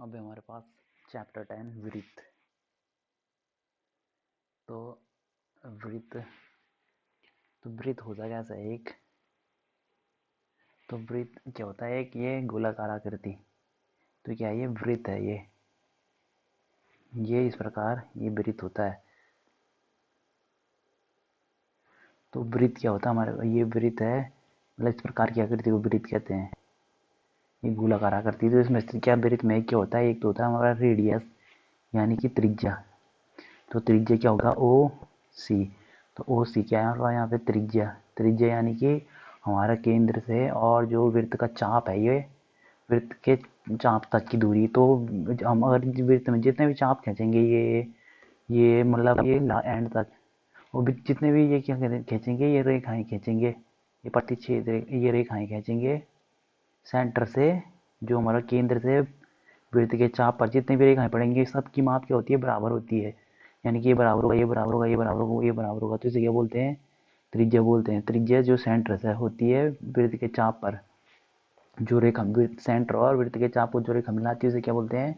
अब है हमारे पास चैप्टर 10 वृत्त। तो वृत्त वृत्त होता कैसा है तो वृत्त क्या होता है? एक ये गोलाकार आकृति। तो क्या ये वृत्त है? ये इस प्रकार ये वृत्त होता है। तो वृत्त क्या होता है? हमारे ये वृत्त है, मतलब इस प्रकार की आकृति को वृत्त कहते हैं। ये गोलाकार आकृति। तो इसमें से क्या वृत्त में क्या होता है? एक तो होता है हमारा रेडियस यानी कि त्रिज्या। तो त्रिज्या क्या होगा? ओ सी। तो ओ सी क्या है यहाँ पे? त्रिज्या। त्रिज्या यानी कि हमारा केंद्र से और जो वृत्त का चाप है, ये वृत्त के चाप तक की दूरी। तो हम अगर वृत्त में जितने भी चाप खींचेंगे, ये मतलब ये एंड तक, और जितने भी ये क्या खींचेंगे, ये रेखाएं खींचेंगे, ये प्रतिच्छेद ये रेखाएं खींचेंगे सेंटर से, जो हमारा केंद्र से वृत्त के चाप पर जितनी भी रेखाएं पड़ेंगी, सबकी माप क्या होती है? बराबर होती है। यानी कि ये बराबर होगा, ये बराबर होगा, ये बराबर होगा, ये बराबर होगा। तो इसे क्या बोलते हैं? त्रिज्या बोलते हैं। त्रिज्या जो सेंटर से होती है वृत्त के चाप पर, जो रेखा सेंटर और वृत्त के चाप को जो रेखा मिलाती है, उसे क्या बोलते हैं?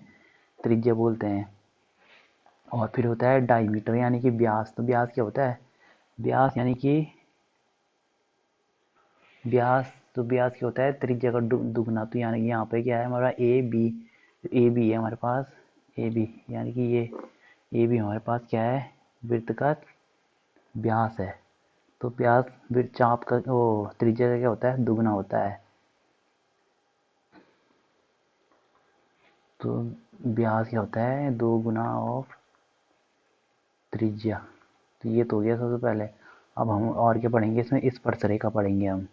त्रिज्या बोलते हैं। और फिर होता है डायमीटर यानी कि व्यास। तो व्यास क्या होता है? व्यास यानी कि व्यास क्या होता है? त्रिज्या का दुगना। तो यानी कि यहाँ पे क्या है हमारा? ए बी है हमारे पास। ए बी यानी कि ये ए बी हमारे पास क्या है? वृत्त का व्यास है। तो व्यास वृत्त चाप का वो त्रिज्या का क्या होता है? दुगना होता है। तो व्यास क्या होता है? 2 गुना ऑफ त्रिज्या। तो ये तो हो गया सबसे पहले। अब हम और क्या पढ़ेंगे? इसमें स्पर्शरेखा पढ़ेंगे हम।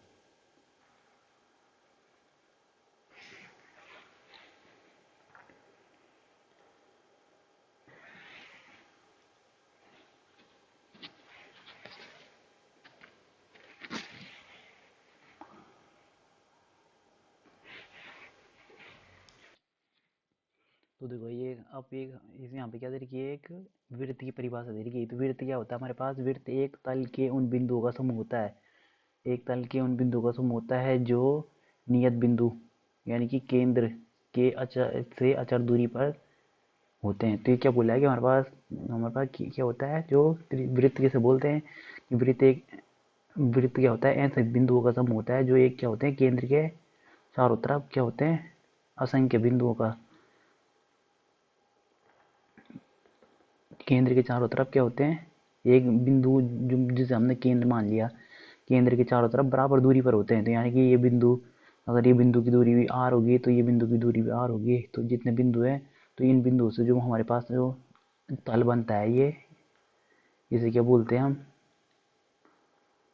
तो देखो ये अब एक इस यहाँ पे क्या दे रखी है? एक वृत्त की परिभाषा दे रखी है। तो वृत्त क्या होता है हमारे पास? वृत्त एक तल के उन बिंदुओं का समूह होता है। एक तल के उन बिंदुओं का समूह होता है जो नियत बिंदु यानी कि केंद्र के अचर से अचर दूरी पर होते हैं। तो ये क्या बोला है कि हमारे पास क्या होता है? जो वृत्त किसे बोलते हैं? कि वृत्त क्या होता है? ऐसे बिंदुओं का समूह होता है जो एक क्या होते हैं? केंद्र के चारों तरफ क्या होते हैं? असंख्य बिंदुओं का। केंद्र के चारों तरफ क्या होते हैं? एक बिंदु जिसे हमने केंद्र मान लिया, केंद्र के चारों तरफ बराबर दूरी पर होते हैं। तो यानी कि ये बिंदु, अगर ये बिंदु की दूरी भी आर होगी, तो ये बिंदु की दूरी भी आर होगी। तो जितने बिंदु हैं, तो इन बिंदुओं से जो हमारे पास जो तल बनता है, ये इसे क्या बोलते हैं हम?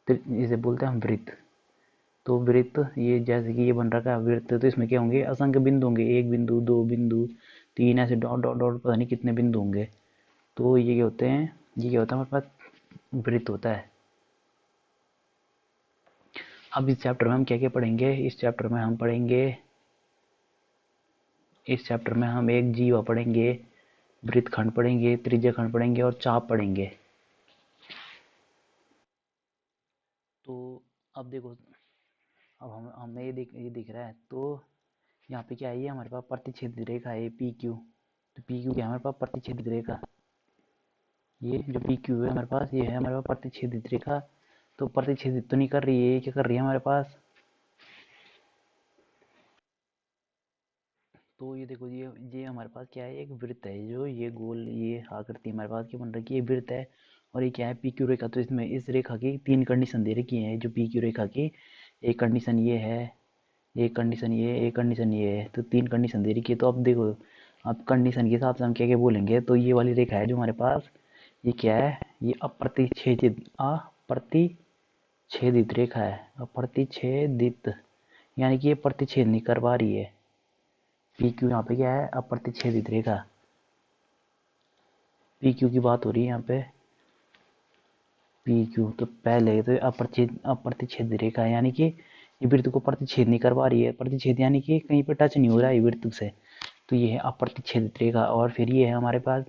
इसे बोलते हैं हम वृत्त। तो वृत्त ये जैसे कि ये बन रखा है वृत्त, तो इसमें क्या होंगे? असंख्य बिंदु होंगे। 1 बिंदु, 2 बिंदु, 3, ऐसे डॉट डॉट डॉट पता नहीं कितने बिंदु होंगे। तो ये क्या होते हैं? ये क्या होता है हमारे पास? वृत्त होता है। अब इस चैप्टर में हम क्या क्या पढ़ेंगे? इस चैप्टर में हम एक जीवा पढ़ेंगे, वृत्तखंड पढ़ेंगे, त्रिज्याखंड पढ़ेंगे और चाप पढ़ेंगे। तो अब देखो, अब हमें ये दिख रहा है। तो यहाँ पे क्या है? ये हमारे पास प्रतिच्छेदित रेखा है, पी क्यू। तो पी क्यू क्या है हमारे पास? प्रतिच्छेदित रेखा। ये जो पी क्यू है हमारे पास, ये है हमारे पास प्रतिच्छेदित रेखा। तो प्रतिच्छेदित तो नहीं कर रही है, ये क्या कर रही है हमारे पास? तो ये देखो, ये हमारे पास क्या है? एक वृत्त है, जो ये गोल ये आकृति हमारे पास क्या बन रखी है? वृत्त है। और ये क्या है? पी क्यू रेखा। तो इसमें इस रेखा की 3 कंडीशन दे रखी है, जो पी क्यू रेखा की। एक कंडीशन ये है, एक कंडीशन ये, एक कंडीशन ये है। तो 3 कंडीशन दे रखी है। तो अब देखो, अब कंडीशन के हिसाब से हम क्या क्या बोलेंगे। तो ये वाली रेखा है जो हमारे पास, ये क्या है? ये अप्रतिच्छेदित रेखा है। अप्रतिच्छेदित यानी कि ये प्रतिच्छेद नहीं कर पा रही है। पी क्यू यहाँ पे क्या है? अप्रतिच्छेदित रेखा। पी क्यू की बात हो रही है यहाँ पे। पी क्यू तो पहले तो अप्रतिच्छेदित रेखा है, यानी कि ये वृत्त को प्रतिच्छेद नहीं कर पा रही है। प्रतिच्छेद यानी कि कहीं पर टच नहीं हो रहा है वृत्त से। तो ये है अप्रतिच्छेदित रेखा। और फिर ये है हमारे पास,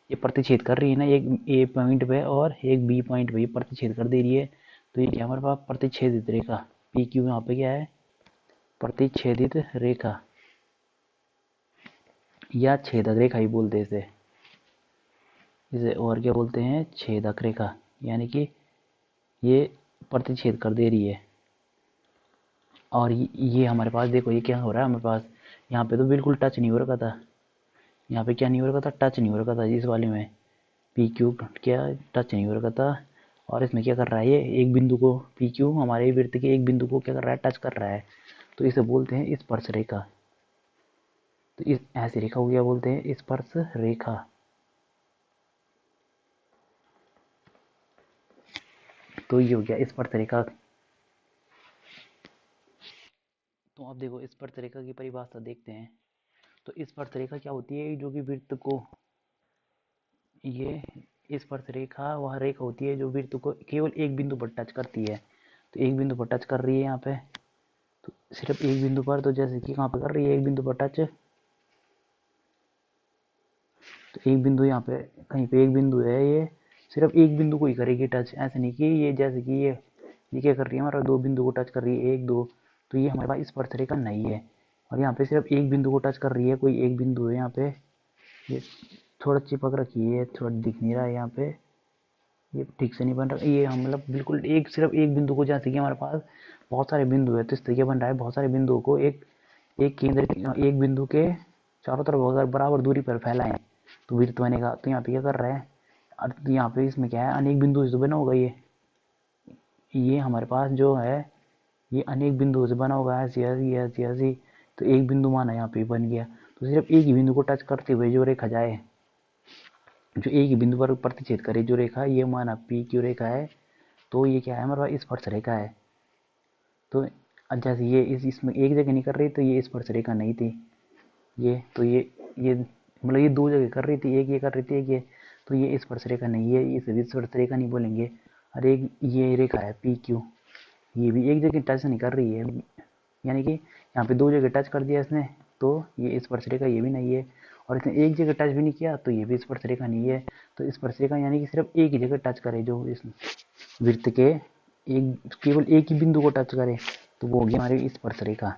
ये प्रतिच्छेद कर रही है ना, एक ए पॉइंट पे और एक बी पॉइंट पे, ये प्रतिच्छेद कर दे रही है। तो ये क्या हमारे पास? प्रतिच्छेदित रेखा। पी क्यू यहाँ पे क्या है? प्रतिच्छेदित रेखा। या छेदक रेखा ही बोलते हैं इसे। इसे और क्या बोलते हैं? छेदक रेखा। यानी कि ये प्रतिच्छेद कर दे रही है। और ये हमारे पास देखो ये क्या हो रहा है हमारे पास, यहाँ पे तो बिल्कुल टच नहीं हो रखा था। यहाँ पे क्या नहीं हो रखा था? टच नहीं हो रखा था इस वाले में। पी क्यू क्या टच नहीं हो रखा था। और इसमें क्या कर रहा है? ये एक बिंदु को, पी क्यू हमारे वृत्त के एक बिंदु को क्या कर रहा है? टच कर रहा है। तो इसे बोलते हैं स्पर्श रेखा। तो इस ऐसी रेखा को क्या बोलते हैं? स्पर्श रेखा। तो ये हो गया स्पर्श रेखा। तो अब देखो स्पर्श रेखा की परिभाषा देखते हैं। तो स्पर्श रेखा क्या होती है? जो कि वृत्त को, ये स्पर्श रेखा वह रेखा होती है जो वृत्त को केवल एक बिंदु पर टच करती है। तो एक बिंदु पर टच कर रही है यहाँ पे, तो सिर्फ एक बिंदु पर। तो जैसे कि कहाँ पे कर रही है? एक बिंदु पर टच। तो एक बिंदु यहाँ पे कहीं पे एक बिंदु है, ये सिर्फ एक बिंदु को ही करेगी टच। ऐसे नहीं कि ये जैसे कि ये क्या कर रही है? हमारा दो बिंदु को टच कर रही है, एक दो। तो ये हमारे पास स्पर्श रेखा नहीं है। और यहाँ पे सिर्फ एक बिंदु को टच कर रही है, कोई एक बिंदु है यहाँ पे। ये थोड़ा चिपक रखी है, थोड़ा दिख नहीं रहा है यहाँ पे, ये ठीक से नहीं बन रहा। ये हम मतलब बिल्कुल एक सिर्फ एक बिंदु को, जैसे कि हमारे पास बहुत सारे बिंदु है तो इस तरीके बन रहा है। बहुत सारे बिंदुओं को एक एक केंद्र, एक बिंदु के चारों तरफ अगर बराबर दूरी पर फैलाएं तो वृत्त बनेगा। तो यहाँ पे क्या कर रहा है? यहाँ पे इसमें क्या है? अनेक बिंदु से बना होगा ये हमारे पास जो है ये अनेक बिंदुओं से बना होगा, ऐसी ऐसी ऐसी ऐसी। तो एक बिंदु माना यहाँ पे बन गया। तो सिर्फ एक ही बिंदु को टच करते हुए जो रेखा जाए, जो एक ही बिंदु पर प्रतिच्छेद करे जो रेखा, ये माना पी क्यू रेखा है। तो ये क्या है? हमारे पास स्पर्श रेखा है। तो जैसे ये इसमें एक जगह नहीं कर रही तो ये स्पर्श रेखा नहीं थी। ये तो ये मतलब ये दो जगह कर रही थी, एक ये कर रही थी, एक ये। तो ये स्पर्श रेखा नहीं है, इसे भी स्पर्श रेखा नहीं बोलेंगे। और एक ये रेखा है पी क्यू, ये भी एक जगह टच नहीं कर रही है। यानी कि यहाँ पे दो जगह टच कर दिया इसने, तो ये स्पर्श रेखा ये भी नहीं है। और इसने एक जगह टच भी नहीं किया तो ये भी स्पर्श रेखा नहीं है। तो स्पर्श रेखा यानी कि सिर्फ एक ही जगह टच करे, जो इस वृत्त के एक केवल एक ही बिंदु को टच करे, तो वो होगी हमारी स्पर्श रेखा।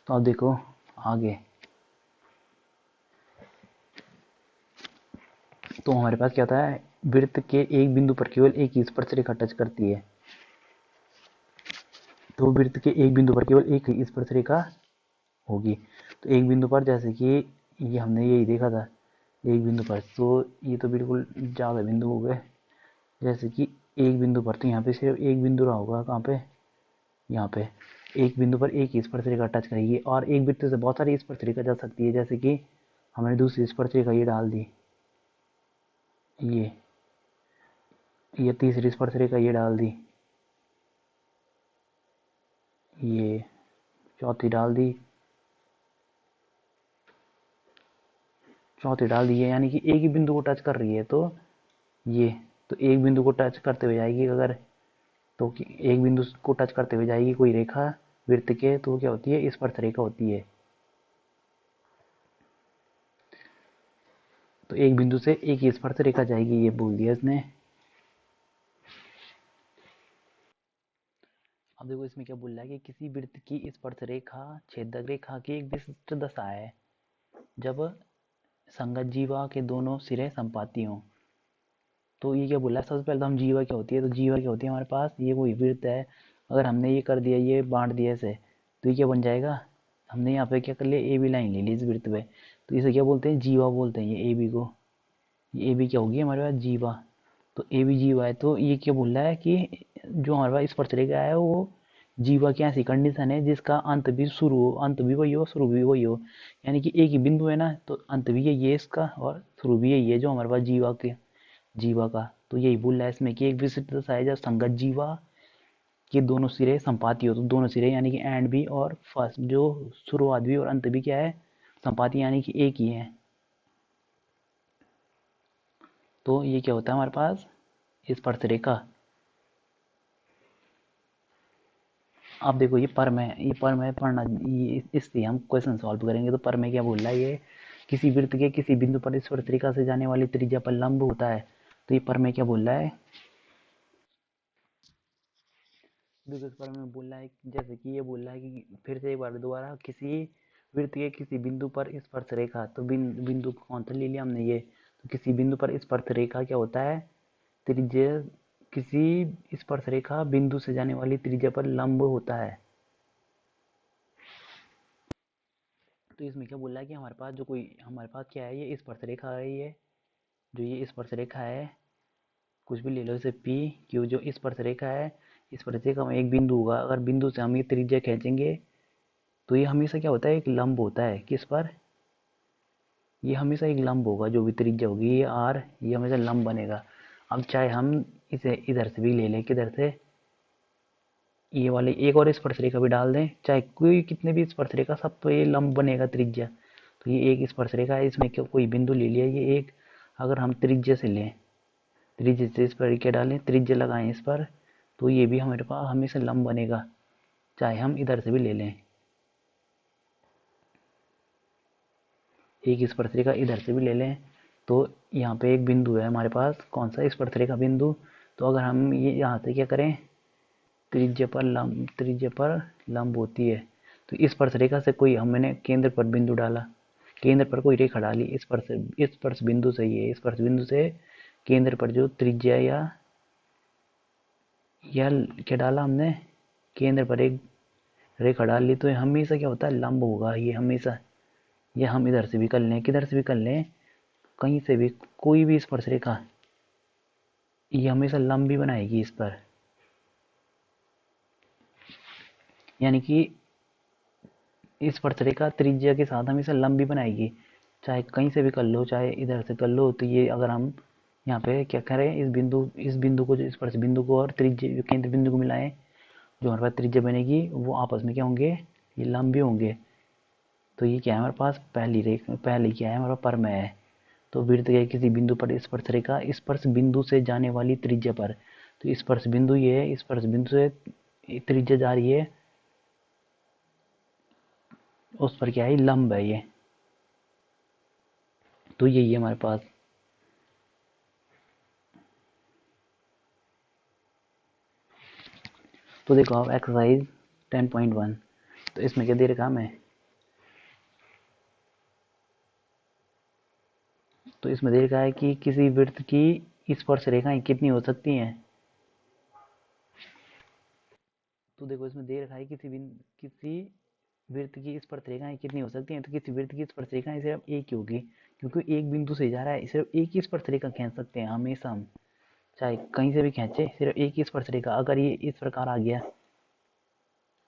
तो अब देखो आगे। तो हमारे पास क्या होता है? वृत्त के एक बिंदु पर केवल एक ही स्पर्श रेखा टच करती है। तो वृत्त के एक बिंदु पर केवल एक ही स्पर्श रेखा होगी। तो एक बिंदु पर, जैसे कि ये हमने यही देखा था, एक बिंदु पर। तो ये तो बिल्कुल ज़्यादा बिंदु हो गए। जैसे कि एक बिंदु पर, तो यहाँ पे सिर्फ एक बिंदु रहा होगा, कहाँ पे? यहाँ पे एक बिंदु पर एक ही स्पर्श रेखा टच करेगी। और एक वृत्त से बहुत सारी स्पर्श रेखा जा सकती है। जैसे कि हमने दूसरी स्पर्श रेखा ये डाल दी, ये ये तीसरी स्पर्श रेखा ये डाल दी, ये चौथी डाल दी, चौथी डाल दी है। यानी कि एक ही बिंदु को टच कर रही है। तो ये तो एक बिंदु को टच करते हुए जाएगी अगर, तो एक बिंदु को टच करते हुए जाएगी कोई रेखा वृत्त के, तो क्या होती है? स्पर्श रेखा होती है। तो एक बिंदु से एक ही स्पर्श रेखा जाएगी, ये बोल दिया इसने। अब देखो इसमें क्या बोल रहा है कि किसी वृत्त की स्पर्श रेखा छेदक रेखा की एक विशिष्ट दशा है जब संगत जीवा के दोनों सिरे संपाती हों। तो ये क्या बोल रहा है? सबसे पहले तो हम जीवा क्या होती है? तो जीवा क्या होती है हमारे पास? ये कोई वृत्त है, अगर हमने ये कर दिया, ये बांट दिया ऐसे, तो ये क्या बन जाएगा? हमने यहाँ पे क्या कर लिया? ए बी लाइन ले ली इस वृत्त पे। तो इसे क्या बोलते हैं? जीवा बोलते हैं ये ए बी को। ये ए बी क्या होगी हमारे पास? जीवा। तो ए बी जीवा है। तो ये क्या बोल रहा है कि जो हमारे पास स्पर्श रेखा है वो जीवा की ऐसी कंडीशन है जिसका अंत भी शुरू हो, अंत भी वही हो, शुरू भी वही हो। यानी कि एक ही बिंदु है ना, तो अंत भी यही है इसका और शुरू भी यही है जो हमारे पास जीवा का। तो यही बोल रहा है इसमें कि एक विशिष्ट दशा है जब संगत जीवा के दोनों सिरे संपाती हो। तो दोनों सिरे यानी कि एंड भी और फर्स्ट जो शुरुआत भी और अंत भी क्या है? संपाती, यानी कि एक ही है। तो ये क्या होता है हमारे पास? स्पर्श रेखा। अब देखो ये परम है, ये परम है पढ़ना, ये इससे हम क्वेश्चन सॉल्व करेंगे। तो परम में क्या बोल रहा है? ये किसी वृत्त के किसी बिंदु पर स्पर्श रेखा से जाने वाली त्रिज्या पर लंब होता है। तो ये परम में क्या बोल रहा है? देखो इस पर में बोल रहा है जैसे कि ये बोल रहा है कि फिर से एक बार दोबारा, किसी वृत्त के किसी बिंदु पर स्पर्श रेखा, तो बिंदु कौन सा ले लिया हमने ये, तो किसी बिंदु पर स्पर्श रेखा क्या होता है, त्रिज्या, किसी स्पर्श रेखा बिंदु से जाने वाली त्रिज्या पर लंब होता है। तो इसमें क्या बोल रहा है कि हमारे पास जो कोई, हमारे पास क्या है, ये स्पर्श रेखा है, ये जो ये स्पर्श रेखा है, कुछ भी ले लो इसे पी क्यू, जो स्पर्श रेखा है, स्पर्श रेखा में एक बिंदु होगा, अगर बिंदु से हम ये त्रिज्या खींचेंगे तो ये हमेशा क्या होता है, एक लंब होता है। किस पर, ये हमेशा एक लंब होगा, जो भी त्रिज्या होगी ये आर, ये हमेशा लंब बनेगा। अब चाहे हम इसे इधर से भी ले लें, किधर से, ये वाले एक और स्पर्श रेखा भी डाल दें, चाहे कोई कितने भी स्पर्श रेखा, सब तो ये लंब बनेगा त्रिज्या। तो ये एक स्पर्श रेखा है, इसमें कोई बिंदु ले लिया ये एक, अगर हम त्रिज्या से लें, त्रिज्या से इस पर क्या डालें, त्रिज्या लगाएं इस पर, तो ये भी हमारे पास हमेशा लंब बनेगा, चाहे हम इधर से भी ले लें, एक स्पर्श रेखा इधर से भी ले लें। तो यहाँ पे एक बिंदु है हमारे पास, कौन सा, स्पर्श रेखा बिंदु। तो अगर हम ये यहाँ से क्या करें, त्रिज्या पर लंब होती है, तो स्पर्श रेखा से कोई हमने केंद्र पर बिंदु डाला, केंद्र पर कोई रेखा डाली, स्पर्श बिंदु से, ये स्पर्श बिंदु से केंद्र पर जो त्रिज्या या क्या डाला हमने, केंद्र पर एक रेखा डाल ली, तो ये हमेशा क्या होता है, लंब होगा ये हमेशा। या हम इधर से भी कर लें, किधर से भी कर लें, कहीं से भी कोई भी स्पर्श रेखा, ये हमेशा लंब ही बनाएगी इस पर, यानी कि स्पर्श रेखा त्रिज्या के साथ हमेशा लंब ही बनाएगी, चाहे कहीं से भी कर लो, चाहे इधर से कर लो। तो ये अगर हम यहाँ पे क्या करें, इस बिंदु को, जो स्पर्श बिंदु को और त्रिज्या केंद्र बिंदु को मिलाएं, जो हमारे पास त्रिज्या बनेगी वो आपस में क्या होंगे, ये लंब भी होंगे। तो ये क्या है हमारे पास, पहली क्या है हमारा परमेय है। तो वृत्त के किसी बिंदु पर स्पर्श रेखा स्पर्श बिंदु से जाने वाली त्रिज्या पर, तो स्पर्श बिंदु ये है, स्पर्श बिंदु से त्रिज्या जा रही है, उस पर क्या है, लंब है ये। तो यही है हमारे पास। तो देखो आप एक्सरसाइज 10.1, तो इसमें क्या दे रखा हमें, तो इसमें दे रखा है कि किसी वृत्त की स्पर्श रेखाएं कितनी हो सकती हैं। तो देखो इसमें दे रखा है किसी वृत्त की स्पर्श रेखाएं कितनी हो सकती हैं, तो किसी वृत्त की स्पर्श रेखाएं सिर्फ एक ही होगी, क्योंकि एक बिंदु से जा रहा है, सिर्फ एक ही स्पर्श रेखा खींच सकते हैं हमेशा हम, चाहे कहीं से भी खींचे, सिर्फ एक ही स्पर्श रेखा। अगर ये इस प्रकार आ गया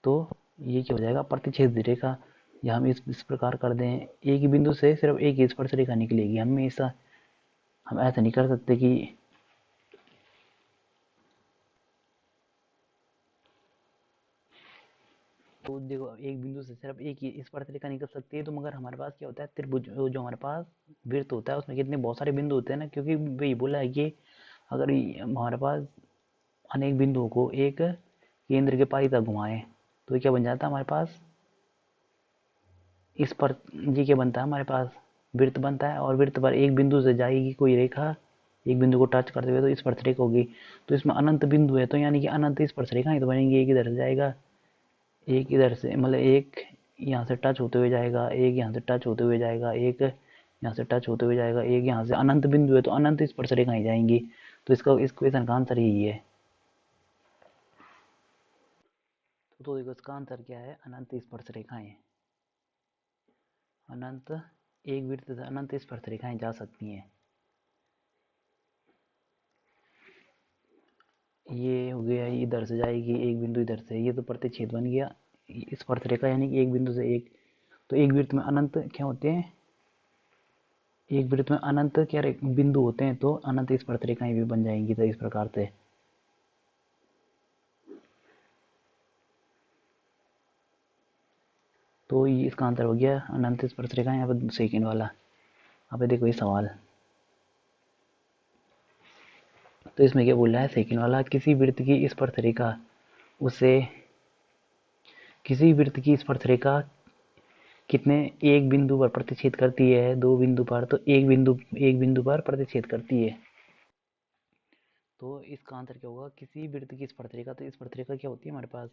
तो ये क्या हो जाएगा, प्रतिच्छेद रेखा। या हम इस प्रकार कर दें, एक ही बिंदु से सिर्फ एक ही स्पर्श रेखा निकलेगी हमेशा, हम ऐसा नहीं कर सकते कि, तो देखो एक बिंदु से सिर्फ एक ही स्पर्श रेखा निकल सकती है। तो मगर हमारे पास क्या होता है, त्रिभुज जो हमारे पास वृत्त होता है उसमें कितने बहुत सारे बिंदु होते हैं ना, क्योंकि वही बोला है कि अगर हमारे पास अनेक बिंदुओं को एक केंद्र के पारी तक घुमाएं, तो क्या बन जाता है हमारे पास, इस पर ये क्या बनता है हमारे पास, वृत्त बनता है। और वृत्त पर एक बिंदु से जाएगी कोई रेखा, एक बिंदु को टच करते हुए, तो स्पर्श रेखा होगी। तो इसमें अनंत बिंदु है, तो यानी कि अनंत स्पर्श रेखा ही तो बनेंगी, एक इधर से जाएगा, एक इधर से, मतलब एक यहाँ से टच होते हुए जाएगा, एक यहाँ से टच होते हुए जाएगा, एक यहाँ से टच होते हुए जाएगा, एक यहाँ से, अनंत बिंदु है तो अनंत स्पर्श रेखाएं जाएंगी। तो इसका इस क्वेश्चन का आंसर यही है। तो देखो इसका आंसर क्या है, अनंत स्पर्श रेखाएं, अनंत, एक वृत्त से अनंत स्पर्श रेखाएं जा सकती हैं। ये हो गया, इधर से जाएगी एक बिंदु, इधर से, ये तो प्रतिच्छेद बन गया स्पर्श रेखा, यानी कि एक बिंदु से एक। तो एक वृत्त में अनंत क्या होते हैं, एक वृत्त में अनंत क्या बिंदु होते हैं, तो अनंत स्पर्श रेखाएं भी बन जाएंगी। तो इस प्रकार से, तो ये इसका आंसर हो गया अनंत स्पर्श रेखाएं। यहाँ पर सेकेंड वाला, यहाँ पे देखो ये सवाल, तो इसमें क्या बोल रहा है, सेकेंड वाला, किसी वृत्त की स्पर्श रेखा उसे, किसी वृत्त की स्पर्श रेखा कितने, एक बिंदु पर प्रतिच्छेद करती है, दो बिंदु पर, तो एक बिंदु पर प्रतिच्छेद करती है। तो इसका आंसर क्या होगा, किसी वृत्त की स्पर्श रेखा, तो स्पर्श रेखा क्या होती है हमारे पास,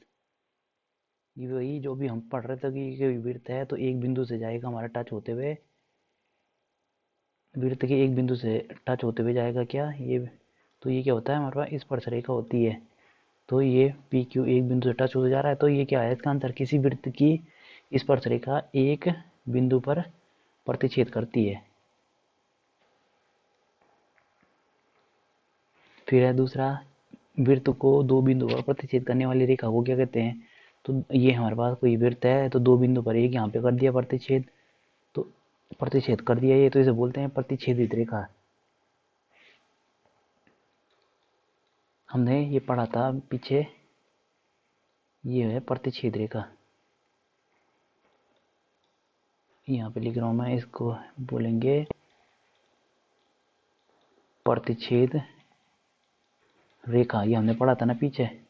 ये वही जो भी हम पढ़ रहे थे कि वृत्त है तो एक बिंदु से जाएगा हमारा टच होते हुए, वृत्त के एक बिंदु से टच होते हुए जाएगा क्या ये, तो ये क्या होता है हमारे पास स्पर्श रेखा होती है। तो ये पी क्यू एक बिंदु से टच होते जा रहा है, तो ये क्या है इसका आंसर, किसी वृत्त की स्पर्श रेखा एक बिंदु पर प्रतिच्छेद करती है। फिर है दूसरा, वृत्त को दो बिंदु पर प्रतिच्छेद करने वाली रेखा को क्या कहते हैं, तो ये हमारे पास कोई वृत्त है तो दो बिंदु पर एक यहाँ पे कर दिया प्रतिच्छेद, तो प्रतिच्छेद कर दिया ये, तो इसे बोलते हैं प्रतिच्छेदित रेखा। हमने ये पढ़ा था पीछे, ये है प्रतिच्छेद रेखा। यहाँ पे लिख रहा हूं मैं, इसको बोलेंगे प्रतिच्छेद रेखा, ये हमने पढ़ा था ना पीछे,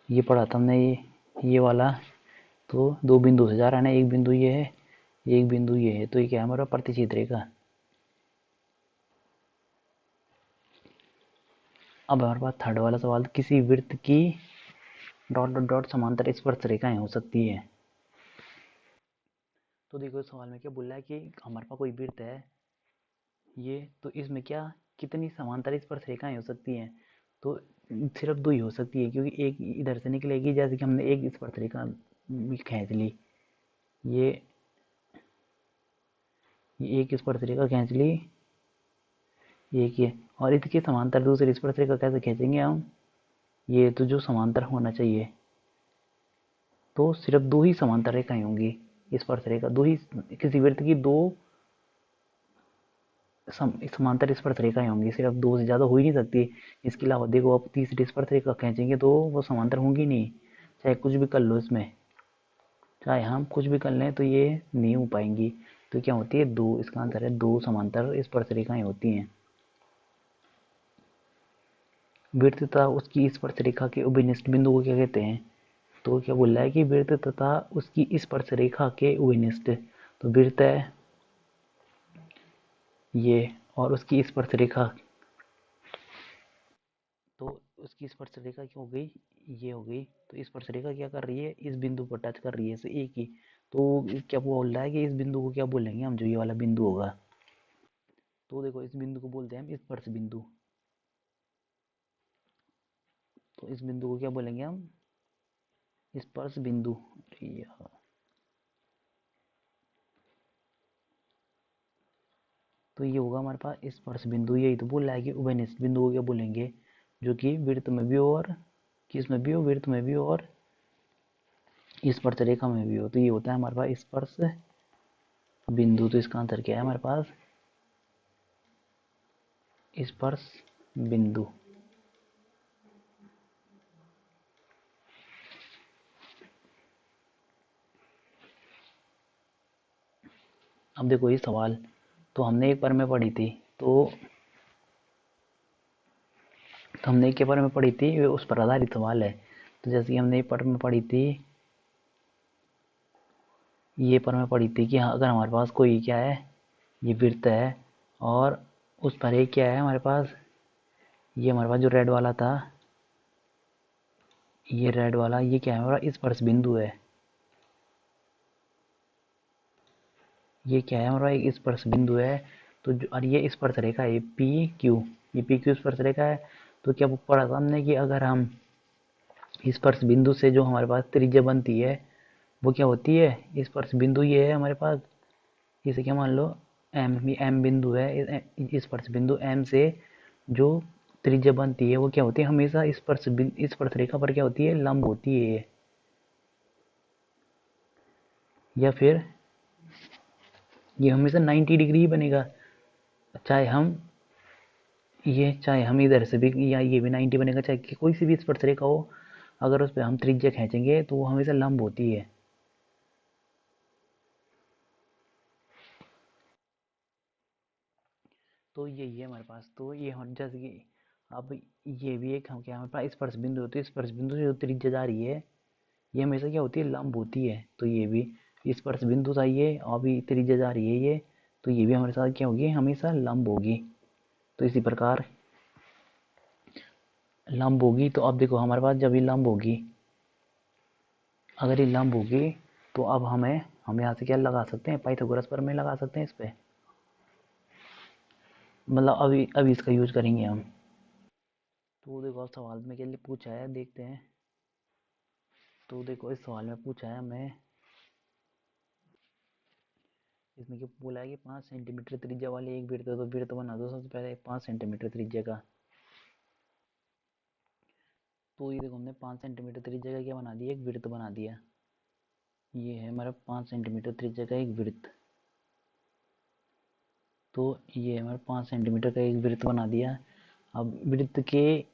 ये पढ़ा था हमने ये वाला। तो दो बिंदु से जा रहा है ना, एक बिंदु ये है, एक बिंदु ये है, तो ये क्या है हमारा प्रतिच्छेद रेखा। अब हमारे पास थर्ड वाला सवाल, किसी वृत्त की डॉट डॉट डॉट समांतर स्पर्श रेखाएं हो सकती है। तो देखो इस सवाल में क्या बोल रहा है कि हमारे पास कोई वृत्त है ये, तो इसमें क्या कितनी समांतर स्पर्श रेखाएं हो सकती हैं, तो सिर्फ दो ही हो सकती है, क्योंकि एक इधर से निकलेगी, जैसे कि हमने एक स्पर्श रेखा खींच ली, ये एक स्पर्श रेखा खींच ली, एक ये, और इसके समांतर दूसरी स्पर्श रेखा कैसे खींचेंगे हम, ये तो जो समांतर होना चाहिए, तो सिर्फ दो ही समांतर रेखाएं होंगी, स्पर्श रेखा दो ही, किसी वृत्त की दो समांतर स्पर्श रेखाएं होंगी, सिर्फ दो से ज्यादा हो ही नहीं सकती। इसके अलावा देखो आप तीसरी स्पर्श रेखा खींचेंगे तो वो समांतर होंगी नहीं, चाहे कुछ भी कर लो इसमें, चाहे हम कुछ भी कर लें तो ये नहीं हो पाएंगी। तो क्या होती है, दो, इसका आंसर है दो समांतर स्पर्श रेखाएं होती हैं। वृत्त तथा उसकी स्पर्श रेखा के उभयनिष्ठ बिंदु को क्या कहते हैं, तो क्या बोल रहा है कि वृत्त तथा उसकी स्पर्श रेखा के उभयनिष्ठ, तो वृत्त है ये और उसकी स्पर्श रेखा, तो उसकी स्पर्श रेखा क्या हो गई, ये हो गई, तो स्पर्श रेखा क्या कर रही है, इस बिंदु पर टच कर रही है, इसे एक ही, तो क्या बोल रहा है कि इस बिंदु को क्या बोलेंगे हम, जो ये वाला बिंदु होगा, तो देखो इस बिंदु को बोलते हैं हम स्पर्श बिंदु, तो इस बिंदु को क्या बोलेंगे हम, स्पर्श बिंदु। तो ये होगा हमारे पास स्पर्श बिंदु, यही तो बोल रहा है कि उभयनिष्ठ बिंदु को क्या बोलेंगे, जो कि वृत्त में भी हो और किस में भी हो, वृत्त में भी हो और स्पर्श रेखा में भी हो, तो ये होता है हमारे पास स्पर्श बिंदु। तो इसका आंसर क्या है हमारे पास, स्पर्श बिंदु। अब देखो ये सवाल तो हमने एक बार में पढ़ी थी, तो हमने एक बार में पढ़ी थी, ये उस पर आधारित सवाल है। तो जैसे कि हमने एक पर में पढ़ी थी, ये पर में पढ़ी थी कि हाँ, अगर हमारे पास कोई क्या है, ये वृत्त है और उस पर एक क्या है हमारे पास, ये हमारे पास जो रेड वाला था, ये रेड वाला, ये क्या है हमारा स्पर्श बिंदु है, ये क्या है हमारा एक स्पर्श बिंदु है, तो जो, और ये स्पर्श रेखा है पी क्यू, ये पी क्यू स्पर्श रेखा है। तो क्या पढ़ा था हमने कि अगर हम स्पर्श बिंदु से जो हमारे पास त्रिज्या बनती है वो क्या होती है, स्पर्श बिंदु ये है हमारे पास, इसे क्या मान लो एम, एम बिंदु है, स्पर्श बिंदु एम से जो त्रिज्या बनती है वो क्या होती है, हमेशा स्पर्श रेखा पर क्या होती है, लंब होती है, या फिर ये हमेशा 90 डिग्री ही बनेगा, चाहे हम इधर से भी, या ये भी 90 बनेगा, चाहे कोई सी भी स्पर्श रेखा हो, अगर उस पर हम त्रिज्या खींचेंगे तो वो हमेशा लंब होती है। तो यही है हमारे पास, तो ये जैसे कि अब ये भी एक हम क्या हमारे पास स्पर्श बिंदु होती है, स्पर्श बिंदु से जो त्रिज्या जा रही है ये हमेशा क्या होती है, लंब होती है। तो ये भी स्पर्श बिंदु था ये, अभी त्रिज्या जा रही है ये, तो ये भी हमारे साथ क्या होगी, हमेशा लंब होगी। तो इसी प्रकार लंब होगी तो अब देखो हमारे पास जब ये लंब होगी, अगर ये लंब होगी तो अब हम यहाँ से क्या लगा सकते हैं, पाइथागोरस प्रमेय लगा सकते हैं इस पे। मतलब अभी इसका यूज करेंगे हम। तो देखो सवाल में क्या पूछा है देखते हैं। तो देखो इस सवाल में पूछा है हमें, इसमें क्या बोला है कि 5 सेंटीमीटर त्रिज्या वाली एक वृत्त है, तो वृत्त बना दो सबसे पहले 5 सेंटीमीटर त्रिज्या का। तो ये देखो हमने 5 सेंटीमीटर त्रिज्या का क्या बना दिया, एक वृत्त बना दिया। ये है हमारा 5 सेंटीमीटर त्रिज्या का एक वृत्त। तो ये हमारा 5 सेंटीमीटर का एक वृत्त बना दिया। अब वृत्त के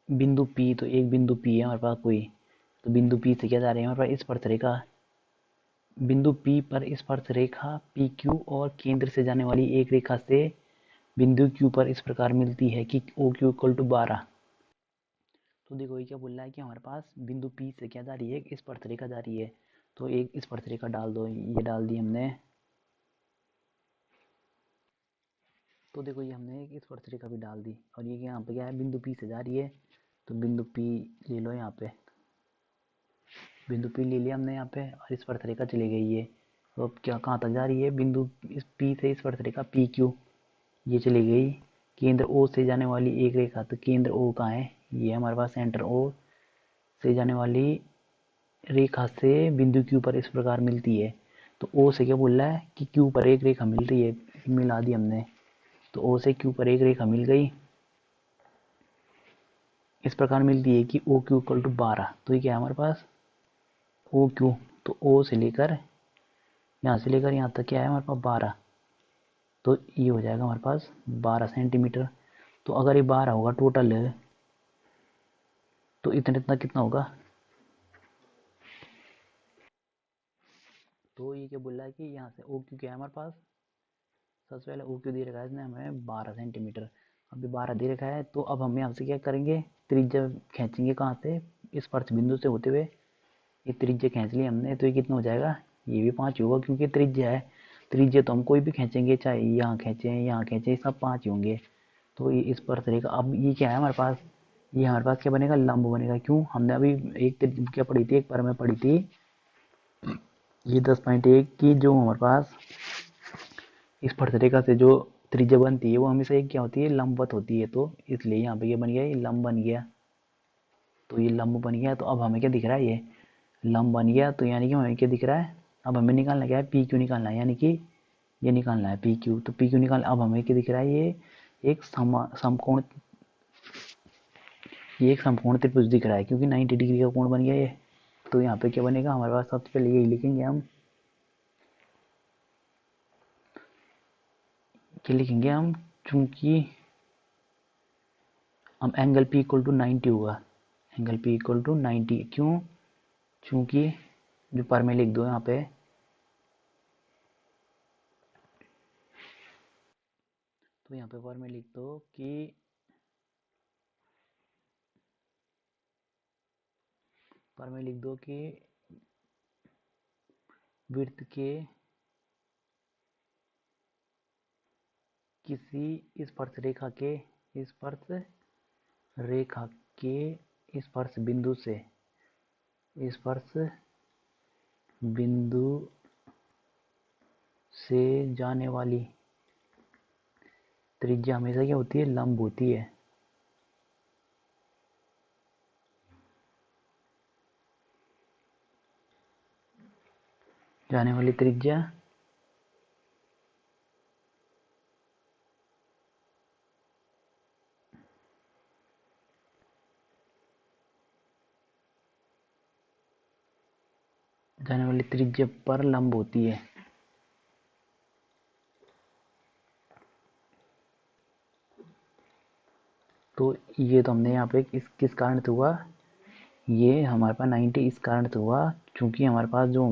बिंदु P, तो एक बिंदु P है हमारे पास कोई, तो बिंदु P से क्या जा रहे हैं हमारे पास स्पर्शरेखा। बिंदु P पर स्पर्शरेखा PQ और केंद्र से जाने वाली एक रेखा से बिंदु Q पर इस प्रकार मिलती है कि OQ इक्वल टू 12। तो देखो ये क्या बोल रहा है कि हमारे पास बिंदु P से क्या जा रही है, एक स्पर्शरेखा जा रही है। तो एक स्पर्शरेखा डाल दो, ये डाल दी हमने। तो देखो ये हमने एक स्पर्शरेखा भी डाल दी, और ये यहाँ पे क्या है, बिंदु P से जा रही है। तो बिंदु P ले लो यहाँ पे, बिंदु P ले लिया हमने यहाँ पे, और स्पर्शरेखा चली गई है। तो अब क्या कहाँ तक जा रही है, बिंदु P से स्पर्शरेखा PQ, ये चली गई। केंद्र O से जाने वाली एक रेखा, तो केंद्र O कहाँ है, ये हमारे पास सेंटर O से जाने वाली रेखा से बिंदु Q पर इस प्रकार मिलती है। तो O से क्या बोल रहा है कि Q पर एक रेखा मिल रही है, मिला दी हमने। तो O से Q पर एक रेखा मिल गई, इस प्रकार मिलती है कि OQ इक्वल टू 12। तो ये क्या है हमारे पास OQ, तो O से लेकर यहाँ से लेकर यहाँ तक क्या है हमारे पास 12। तो ये हो जाएगा हमारे पास 12 सेंटीमीटर। तो अगर ये 12 होगा टोटल है, तो इतना कितना होगा। तो ये क्या बोल रहा है कि यहाँ से OQ क्या है हमारे पास, सबसे पहले OQ दे रखा है इसने हमें 12 सेंटीमीटर। अभी 12 दे रखा है, तो अब हम यहाँ से क्या करेंगे, त्रिज्या खींचेंगे कहाँ से, स्पर्श बिंदु से होते हुए। ये त्रिज्या खींच ली हमने, तो ये कितना हो जाएगा, ये भी 5 होगा, क्योंकि त्रिज्या है। त्रिज्या तो हम कोई भी खींचेंगे, चाहे यहाँ खींचे सब 5 ही होंगे। तो ये स्पर्श रेखा, अब ये क्या है हमारे पास, ये हमारे पास क्या बनेगा, लंब बनेगा। क्यों, हमने अभी एक क्या पढ़ी थी, एक पर में पढ़ी थी, ये 10.1 की जो हमारे पास स्पर्शरेखा से जो त्रिज्या बनती है वो हमेशा एक क्या होती है, लंबवत होती है। तो इसलिए यहाँ पे ये बन गया, ये लंब बन गया। तो ये लंब बन गया, तो अब हमें क्या दिख रहा है, ये लंब बन गया। तो यानी कि हमें क्या दिख रहा है, अब हमें निकालना क्या है, पी क्यू निकालना है, यानी कि ये निकालना है पी क्यू। तो पी क्यू निकाल, अब हमें क्या दिख रहा है, ये एक समकोण, ये एक समकोण त्रिभुज दिख रहा है, क्योंकि 90 डिग्री का कोण बन गया ये। तो यहाँ पे क्या बनेगा हमारे पास, सबसे पहले यही लिखेंगे हम, क्या लिखेंगे हम, चूंकि हम एंगल पी इक्वल टू 90 होगा, एंगल पी इक्वल टू 90। क्यों, चूंकि जो पर में लिख दो यहाँ पे, तो यहाँ पे पर में लिख दो कि पर में लिख दो कि वृत्त के किसी स्पर्श रेखा के स्पर्श रेखा के स्पर्श बिंदु से स्पर्श बिंदु से जाने वाली त्रिज्या हमेशा क्या होती है, लंब होती है। जाने वाली त्रिज्या जाने वाली त्रिज्या पर लंब होती है। तो ये तो हमने यहाँ पे किस कारण से हुआ, ये हमारे पास 90 इस कारण से हुआ, क्योंकि हमारे पास जो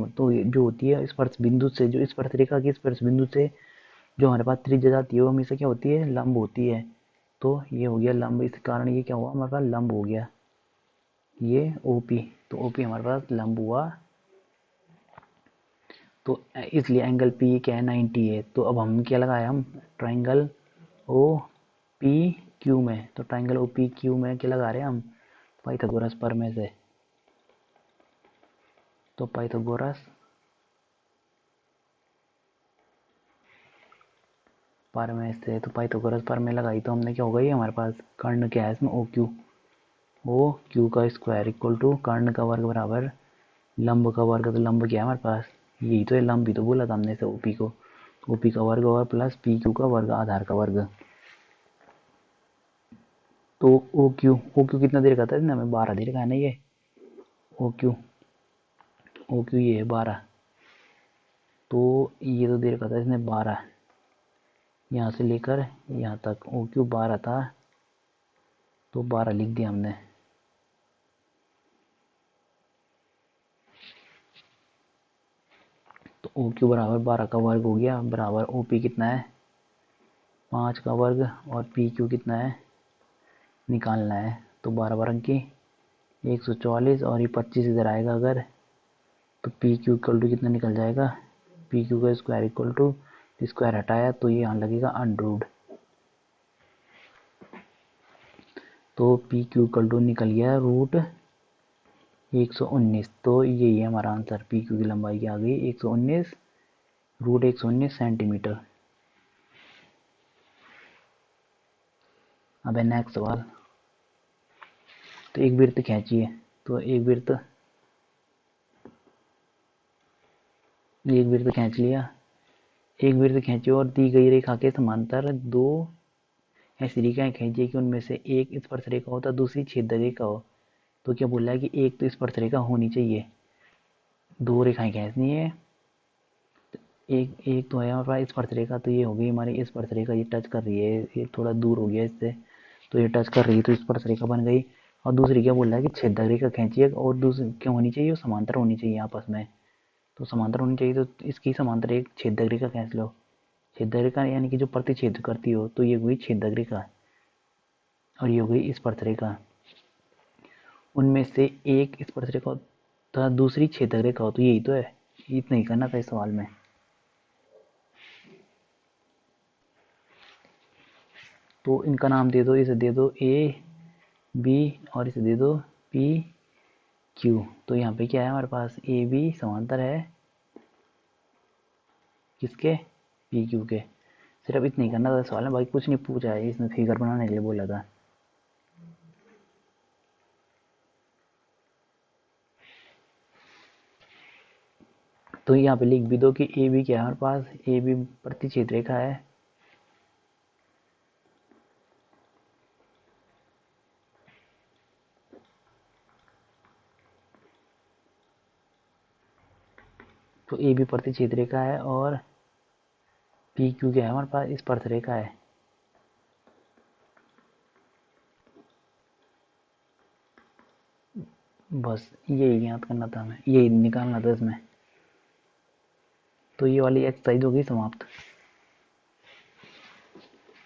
होती है स्पर्श बिंदु से, जो स्पर्श रेखा की स्पर्श बिंदु से जो हमारे पास त्रिज्या जाती है वो हमेशा क्या होती है, लंब होती है। तो ये हो गया लंब, इस कारण ये क्या हुआ हमारे पास, लंब हो गया ये OP। तो OP हमारे पास लंब हुआ, तो इसलिए एंगल P क्या है, 90 है। तो अब हम क्या लगाए, हम ट्राइंगल OPQ में, तो ट्राइंगल OPQ में क्या लगा रहे हैं हम, पाइथागोरस प्रमेय से। तो पाइथागोरस प्रमेय से, तो पाइथागोरस प्रमेय लगाई तो हमने, क्या होगा ये हमारे पास कर्ण क्या है इसमें, ओ क्यू का स्क्वायर इक्वल टू कर्ण का वर्ग बराबर लंब का वर्ग। तो लंब क्या है हमारे पास, यही तो है लंब, ही तो बोला था हमने से ओपी को, ओपी का वर्ग और प्लस पी क्यू का वर्ग, आधार का वर्ग। तो ओ क्यू कितना दे रखा था इसने हमें, 12 दे रखा है ना ये ओ क्यू ये है 12। तो ये तो दे रखा था इसने 12, यहाँ से लेकर यहाँ तक ओ क्यू 12 था, तो 12 लिख दिया हमने। तो ओ क्यू बराबर 12 का वर्ग हो गया, बराबर ओ पी कितना है 5 का वर्ग, और पी क्यू कितना है निकालना है। तो 12 बारह की 144, और ये 25 इधर आएगा अगर, तो पी क्यू इक्वल टू कितना निकल जाएगा, पी क्यू का स्क्वायर इक्वल टू, स्क्वायर हटाया तो ये यहाँ लगेगा अंडरूड। तो पी क्यू इक्वल टू निकल गया रूट 119। तो यही है हमारा आंसर, पी क्यू की लंबाई क्या आ गई 119, रूट 119 सेंटीमीटर। अब है नेक्स्ट सवाल। तो एक वृत्त खींचिए, तो एक वृत्त खींच लिया, एक वृत्त खींचिए और दी गई रेखा के समांतर दो ऐसी रेखाएं खींचिए कि उनमें से एक स्पर्श रेखा हो तथा दूसरी छेदक रेखा हो। तो क्या बोला है कि एक तो स्पर्श रेखा होनी चाहिए, दो रेखाएं खींचनी है, एक एक तो है हमारे पास स्पर्श रेखा, तो ये हो गई हमारी स्पर्श रेखा, ये टच कर रही है, ये थोड़ा दूर हो गया इससे, तो ये टच कर रही है तो स्पर्श रेखा बन गई। और दूसरी क्या बोल रहा है कि छेदक रेखा खींचिए, और दूसरी क्या होनी चाहिए, समांतर होनी चाहिए आपस में। तो समांतर होनी चाहिए, तो इसकी समांतर एक छेदक रेखा खींच लो। छेदक रेखा यानी कि जो प्रतिच्छेद करती हो, तो ये हुई छेदक रेखा, और ये हो गई स्पर्श रेखा। उनमें से एक स्पर्श रेखा तथा दूसरी छेदक रेखा हो, तो यही तो है, इतना ही करना था इस सवाल में। तो इनका नाम दे दो, इसे दे दो ए बी, और इसे दे दो पी क्यू। तो यहाँ पे क्या है हमारे पास, ए बी समांतर है किसके, पी क्यू के। सिर्फ इतना ही करना था सवाल में, भाई कुछ नहीं पूछा है, इसने फिगर बनाने के लिए बोला था। तो यहाँ पे लिख भी दो कि ए बी क्या है हमारे पास, ए बी प्रतिच्छेद रेखा है, तो ए बी प्रतिच्छेद रेखा है, और पी क्यू क्या है हमारे पास, स्पर्श रेखा है। बस यही याद करना था हमें, यही निकालना था इसमें। तो ये वाली एक्सरसाइज होगी समाप्त।